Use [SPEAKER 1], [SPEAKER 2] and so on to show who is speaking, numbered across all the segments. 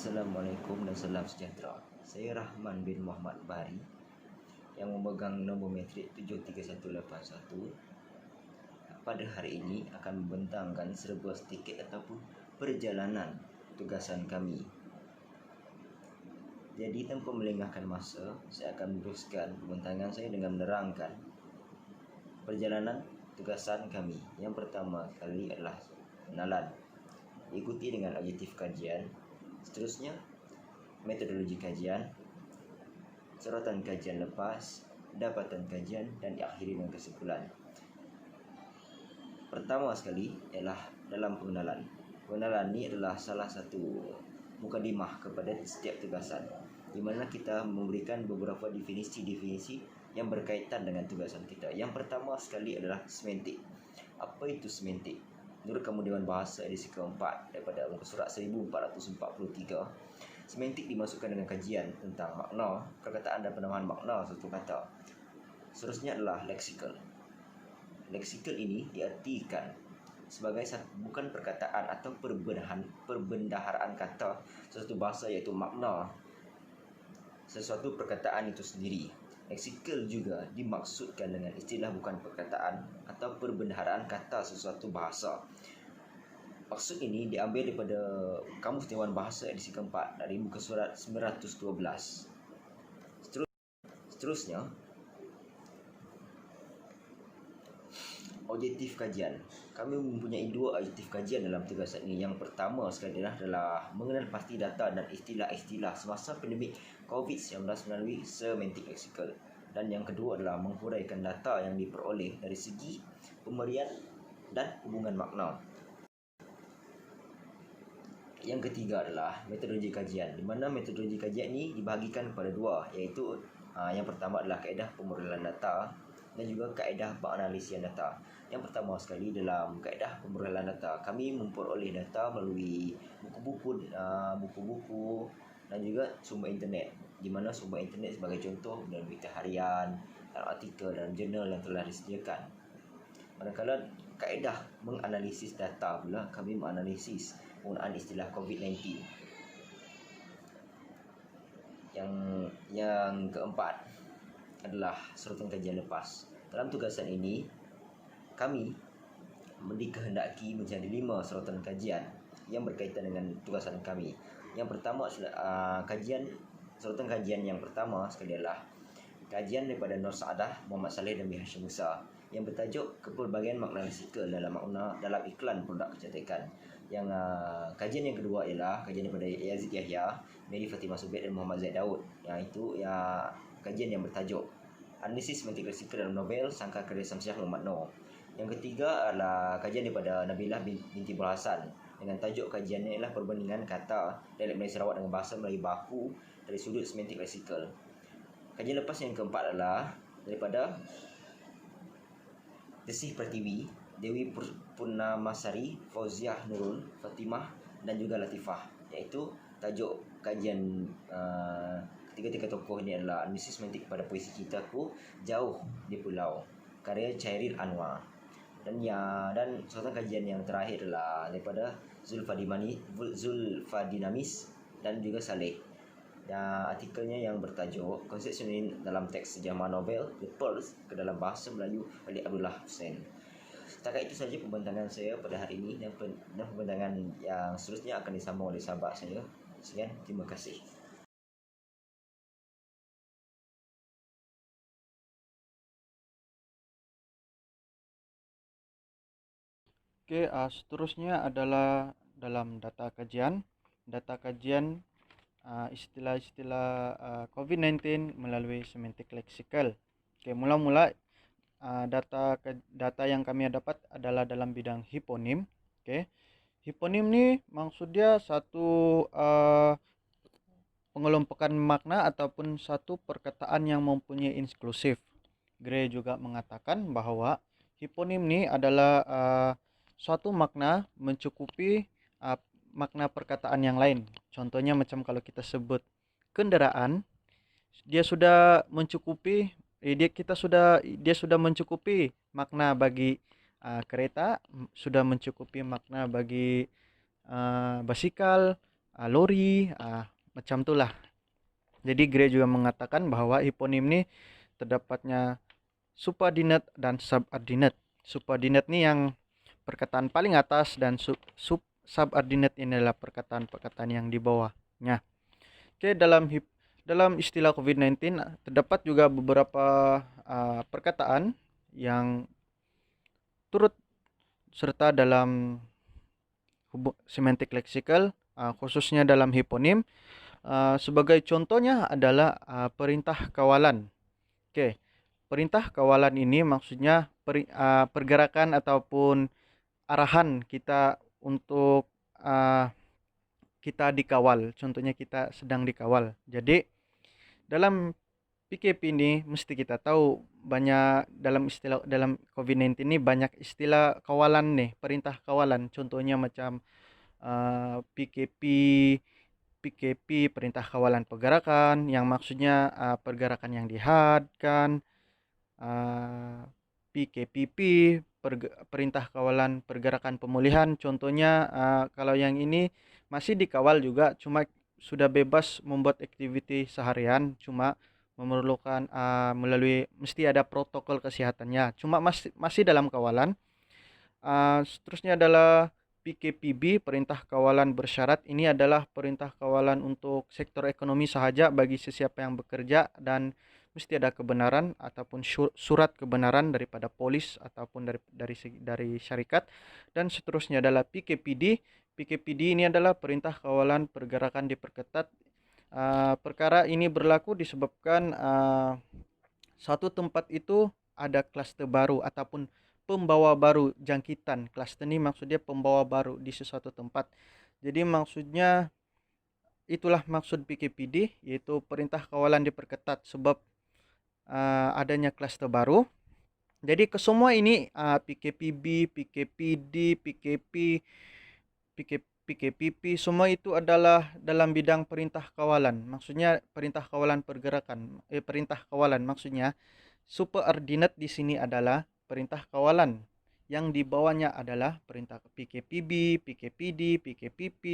[SPEAKER 1] Assalamualaikum dan salam sejahtera. Saya Rahman bin Muhammad Bari yang memegang nombor metrik 73181. Pada hari ini akan membentangkan sebuah tiket ataupun perjalanan tugasan kami. Jadi tanpa melengahkan masa, saya akan meneruskan pembentangan saya dengan menerangkan perjalanan tugasan kami. Yang pertama kali adalah pengenalan, diikuti dengan objektif kajian. Seterusnya, metodologi kajian, sorotan kajian lepas, dapatan kajian, dan diakhiri dengan kesimpulan. Pertama sekali ialah dalam pengenalan. Pengenalan ini adalah salah satu mukadimah kepada setiap tugasan, di mana kita memberikan beberapa definisi-definisi yang berkaitan dengan tugasan kita. Yang pertama sekali adalah semantik. Apa itu semantik? Menurut Kamus Dewan Bahasa edisi keempat daripada muka surat 1443, semantik dimasukkan dengan kajian tentang makna, perkataan dan penamaan makna suatu kata. Seterusnya adalah leksikal. Leksikal ini diartikan sebagai bukan perkataan atau perbendaharaan kata sesuatu bahasa, iaitu makna sesuatu perkataan itu sendiri. Leksikal juga dimaksudkan dengan istilah bukan perkataan atau perbendaharaan kata sesuatu bahasa. Maksud ini diambil daripada Kamus Dewan Bahasa edisi keempat dari muka surat 912. Seterusnya, objektif kajian. Kami mempunyai dua objektif kajian dalam tugasan ini. Yang pertama sekali adalah mengenal pasti data dan istilah-istilah semasa pandemik COVID-19 melalui semantik leksikal. Dan yang kedua adalah menghuraikan data yang diperoleh dari segi pemberian dan hubungan makna. Yang ketiga adalah metodologi kajian, di mana metodologi kajian ini dibahagikan kepada dua, iaitu yang pertama adalah kaedah pemodelan data dan juga kaedah penganalisian data. Yang pertama sekali dalam kaedah pemodelan data, kami memperoleh data melalui buku-buku dan juga sumber internet, di mana sumber internet sebagai contoh dalam berita harian, dalam artikel dan jurnal yang telah disediakan. Manakala kaedah menganalisis data pula, kami menganalisis penggunaan istilah COVID-19. Yang keempat adalah sorotan kajian lepas. Dalam tugasan ini, kami dikehendaki menjadi 5 sorotan kajian yang berkaitan dengan tugasan kami. Yang pertama sorotan kajian yang pertama sekali adalah kajian daripada Nur Saadah, Muhammad Saleh dan Hashim Musa yang bertajuk kepelbagaian makna leksikal dalam iklan produk kecantikan. Yang kajian yang kedua ialah kajian daripada Yazid Yahya, Mary Fatimah Subed dan Muhammad Zaid Daud. Yang itu kajian yang bertajuk analisis semantik leksikal dalam novel Sangkar Karya Samsiah Muhammad Noor. Yang ketiga adalah kajian daripada Nabilah binti Burhasan dengan tajuk kajiannya ialah perbandingan kata dialek Melayu Sarawak dengan bahasa Melayu baku dari sudut semantik leksikal. Kajian lepas yang keempat adalah daripada Desih Pratiwi, Dewi Purnamasari, Fauziah Nurul, Fatimah dan juga Latifah, iaitu tajuk kajian ketiga-tiga tokoh ini adalah analisis semantik pada puisi Cintaku Jauh di Pulau, karya Chairil Anwar. Dan sorotan kajian yang terakhir adalah daripada Zulfadinamis dan juga Saleh. Dan artikelnya yang bertajuk Konsep Synonim dalam teks sejarah novel The Pearls ke dalam bahasa Melayu oleh Abdullah Hussein. Setakat itu saja pembentangan saya pada hari ini, dan pembentangan yang seterusnya akan disambung oleh sahabat saya. Sekian, terima kasih.
[SPEAKER 2] Oke, seterusnya adalah dalam data kajian. Data kajian istilah-istilah COVID-19 melalui semantik leksikal. Oke, mula-mula data yang kami dapat adalah dalam bidang hiponim. Oke, hiponim ni maksudnya satu pengelompokan makna ataupun satu perkataan yang mempunyai inklusif. Gray juga mengatakan bahwa hiponim ni adalah suatu makna mencukupi makna perkataan yang lain. Contohnya macam kalau kita sebut kendaraan, dia sudah mencukupi dia sudah mencukupi makna bagi kereta, sudah mencukupi makna bagi basikal, lori, macam itulah. Jadi Gray juga mengatakan bahwa hiponim ini terdapatnya subordinate dan subordinate. Subordinate ini yang perkataan paling atas dan subordinate ini adalah perkataan-perkataan yang di bawahnya. Oke, dalam istilah COVID-19 terdapat juga beberapa perkataan yang turut serta dalam semantic lexical, khususnya dalam hiponim. Sebagai contohnya adalah perintah kawalan. Oke, perintah kawalan ini maksudnya pergerakan ataupun arahan kita untuk kita dikawal. Contohnya kita sedang dikawal. Jadi dalam PKP ini mesti kita tahu banyak dalam COVID-19 ini banyak istilah kawalan nih, perintah kawalan. Contohnya macam PKP perintah kawalan pergerakan yang maksudnya pergerakan yang dihadkan, PKPP perintah kawalan pergerakan pemulihan. Contohnya kalau yang ini masih dikawal juga, cuma sudah bebas membuat aktiviti seharian, cuma memerlukan mesti ada protokol kesehatannya, cuma masih dalam kawalan. Seterusnya adalah PKPB, perintah kawalan bersyarat. Ini adalah perintah kawalan untuk sektor ekonomi sahaja bagi sesiapa yang bekerja dan mesti ada kebenaran ataupun surat kebenaran daripada polis ataupun dari syarikat. Dan seterusnya adalah PKPD. PKPD ini adalah perintah kawalan pergerakan diperketat. Perkara ini berlaku disebabkan satu tempat itu ada klaster baru ataupun pembawa baru jangkitan. Klaster ini maksudnya pembawa baru di sesuatu tempat. Jadi maksudnya itulah maksud PKPD, yaitu perintah kawalan diperketat sebab adanya klaster baru. Jadi kesemua ini PKPB, PKPD, PKPP semua itu adalah dalam bidang perintah kawalan. Maksudnya perintah kawalan pergerakan. Perintah kawalan maksudnya subordinate di sini adalah perintah kawalan. Yang di bawahnya adalah perintah PKPB, PKPD, PKPP,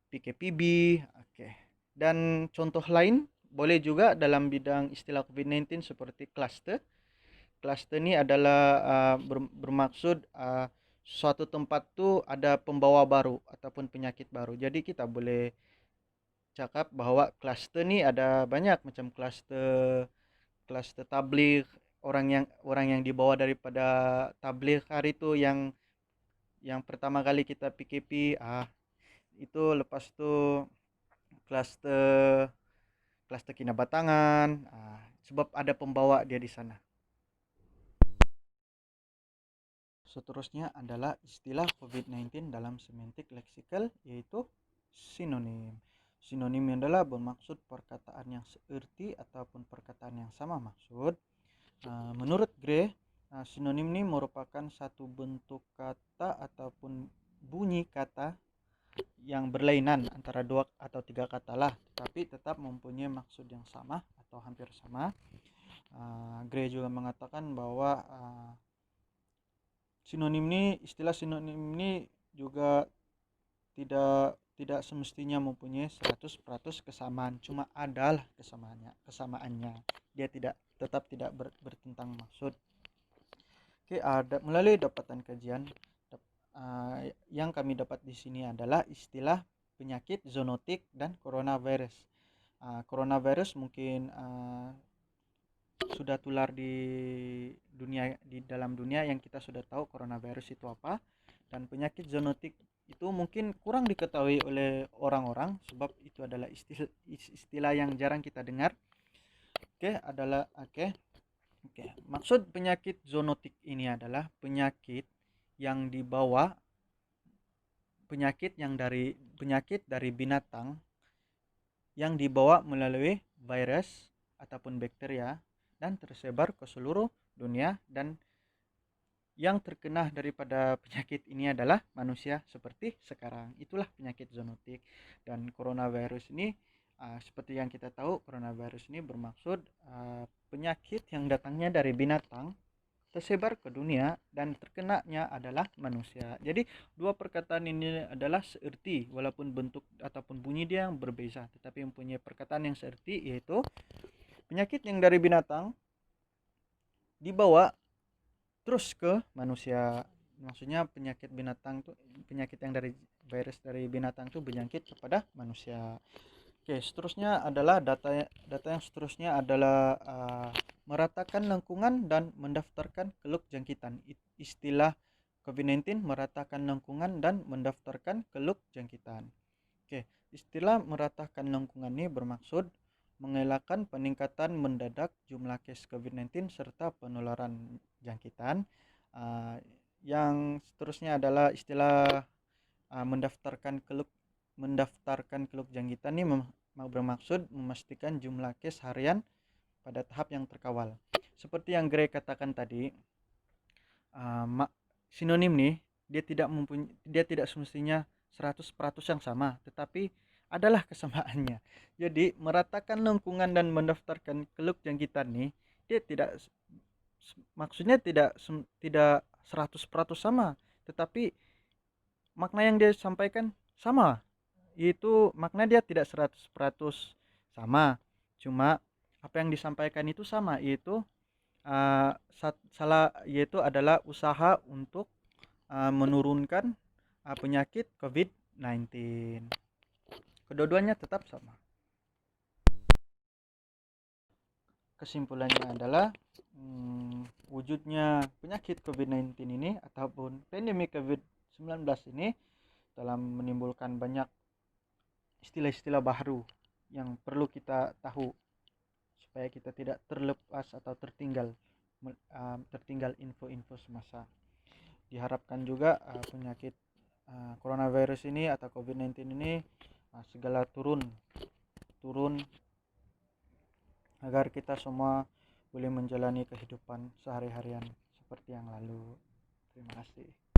[SPEAKER 2] PKPB. Oke. Dan contoh lain boleh juga dalam bidang istilah COVID-19 seperti cluster. Cluster ini adalah bermaksud suatu tempat tuh ada pembawa baru ataupun penyakit baru. Jadi kita boleh cakap bahwa cluster ini ada banyak macam cluster tabligh, orang yang dibawa daripada tabligh hari itu yang pertama kali kita PKP itu, lepas itu cluster cluster Kinabatangan, sebab ada pembawa dia di sana. Seterusnya adalah istilah COVID-19 dalam semantik leksikal, yaitu sinonim. Sinonim adalah bermaksud perkataan yang seerti ataupun perkataan yang sama maksud. Menurut Gray, sinonim ini merupakan satu bentuk kata ataupun bunyi kata yang berlainan antara dua atau tiga kata lah, tetapi tetap mempunyai maksud yang sama atau hampir sama. Gray juga mengatakan bahwa istilah sinonim ini juga tidak semestinya mempunyai 100% kesamaan, cuma adalah kesamaannya. Dia tetap tidak bertentang maksud. Oke, melalui dapatan kajian yang kami dapat di sini adalah istilah penyakit zoonotik dan coronavirus. Coronavirus mungkin sudah tular di dalam dunia, yang kita sudah tahu coronavirus itu apa, dan penyakit zoonotik itu mungkin kurang diketahui oleh orang-orang sebab itu adalah istilah yang jarang kita dengar. Maksud penyakit zoonotik ini adalah penyakit dari binatang yang dibawa melalui virus ataupun bakteria dan tersebar ke seluruh dunia, dan yang terkena daripada penyakit ini adalah manusia seperti sekarang. Itulah penyakit zoonotik. Dan coronavirus ini seperti yang kita tahu, coronavirus ini bermaksud penyakit yang datangnya dari binatang tersebar ke dunia dan terkenanya adalah manusia. Jadi dua perkataan ini adalah seerti walaupun bentuk ataupun bunyi dia yang berbeda, tetapi mempunyai perkataan yang seerti, yaitu penyakit yang dari binatang dibawa terus ke manusia. Maksudnya penyakit binatang tuh, penyakit yang dari virus dari binatang tuh berjangkit kepada manusia. Oke, seterusnya adalah data yang seterusnya adalah meratakan lengkungan dan mendaftarkan keluk jangkitan. Istilah COVID-19 meratakan lengkungan dan mendaftarkan keluk jangkitan. Oke, istilah meratakan lengkungan ini bermaksud mengelakkan peningkatan mendadak jumlah case COVID-19 serta penularan jangkitan. Yang seterusnya adalah istilah mendaftarkan keluk jangkitan ini bermaksud memastikan jumlah case harian pada tahap yang terkawal. Seperti yang Gray katakan tadi, sinonim nih dia tidak semestinya 100% yang sama, tetapi adalah kesamaannya. Jadi meratakan lengkungan dan mendaftarkan keluk jangkitan nih, dia tidak maksudnya tidak 100% sama, tetapi makna yang dia sampaikan sama. Itu makna dia tidak 100% sama, cuma apa yang disampaikan itu sama, yaitu yaitu adalah usaha untuk menurunkan penyakit COVID-19. Kedua-duanya tetap sama. Kesimpulannya adalah wujudnya penyakit COVID-19 ini ataupun pandemi COVID-19 ini dalam menimbulkan banyak istilah-istilah baru yang perlu kita tahu supaya kita tidak terlepas atau tertinggal info-info semasa. Diharapkan juga penyakit coronavirus ini atau COVID-19 ini segala turun agar kita semua boleh menjalani kehidupan sehari-harian seperti yang lalu. Terima kasih.